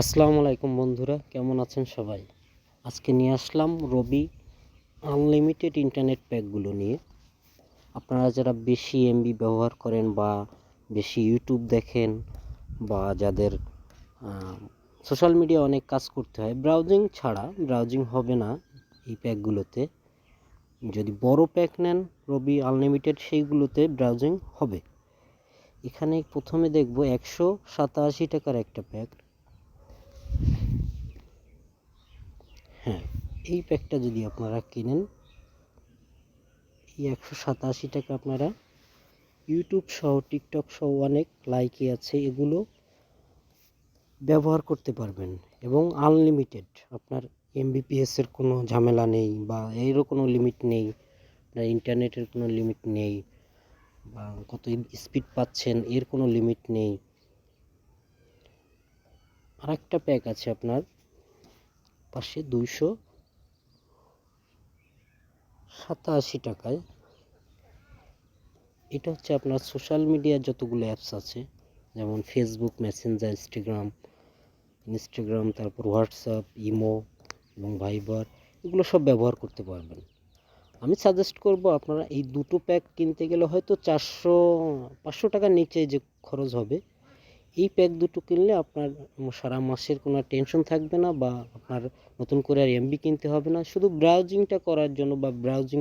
আসসালামু আলাইকুম বন্ধুরা, কেমন আছেন সবাই? আজকে নিয়ে আসলাম রবি আনলিমিটেড ইন্টারনেট প্যাকগুলো নিয়ে। আপনারা যারা বেশি এমবি ব্যবহার করেন বা বেশি ইউটিউব দেখেন বা যাদের সোশ্যাল মিডিয়া অনেক কাজ করতে হয়, ব্রাউজিং হবে না এই প্যাকগুলোতে। যদি বড় প্যাক নেন রবি আনলিমিটেড, সেইগুলোতে ব্রাউজিং হবে। এখানে প্রথমে দেখব 187 টাকার একটা প্যাক। হ্যাঁ, এই প্যাকটা যদি আপনারা কিনেন, এই 187 টাকা আপনারা ইউটিউব সহ টিকটক সহ অনেক লাইকি আছে, এগুলো ব্যবহার করতে পারবেন এবং আনলিমিটেড। আপনার এমবিপিএসের কোনো ঝামেলা নেই বা এরও কোনো লিমিট নেই, আপনার ইন্টারনেটের কোনো লিমিট নেই বা কত স্পিড পাচ্ছেন এর কোনো লিমিট নেই। আরেকটা প্যাক আছে আপনার পাশে 287 টাকায়। এটা হচ্ছে আপনার সোশ্যাল মিডিয়ার যতগুলো অ্যাপস আছে, যেমন ফেসবুক, মেসেঞ্জার, ইনস্টাগ্রাম, তারপর হোয়াটসঅ্যাপ, ইমো এবং ভাইবার, এগুলো সব ব্যবহার করতে পারবেন। আমি সাজেস্ট করব আপনারা এই দুটো প্যাক কিনতে গেলে হয়তো 400-500 টাকার নিচে যে খরচ হবে, এই প্যাক দুটো কিনলে আপনার সারা মাসের কোনো টেনশন থাকবে না বা আপনার নতুন করে আর এমবি কিনতে হবে না। শুধু ব্রাউজিংটা করার জন্য বা ব্রাউজিং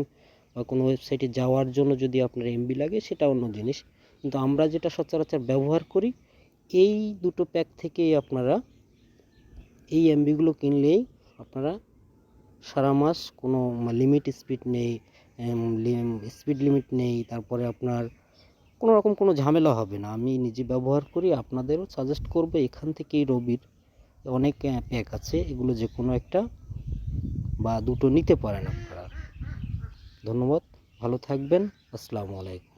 বা কোনো ওয়েবসাইটে যাওয়ার জন্য যদি আপনার এমবি লাগে সেটা অন্য জিনিস, কিন্তু আমরা যেটা সচরাচর ব্যবহার করি, এই দুটো প্যাক থেকেই আপনারা এই এমবিগুলো কিনলেই আপনারা সারা মাস কোনো লিমিট স্পিড নেই, স্পিড লিমিট নেই, তারপরে আপনার কোনো রকম কোনো ঝামেলা হবে না। আমি নিজে ব্যবহার করি, আপনাদেরও সাজেস্ট করব এখান থেকেই রবির অনেক প্যাক আছে, এগুলো যে কোনো একটা বা দুটো নিতে পারেন আপনারা। ধন্যবাদ, ভালো থাকবেন, আসসালামু আলাইকুম।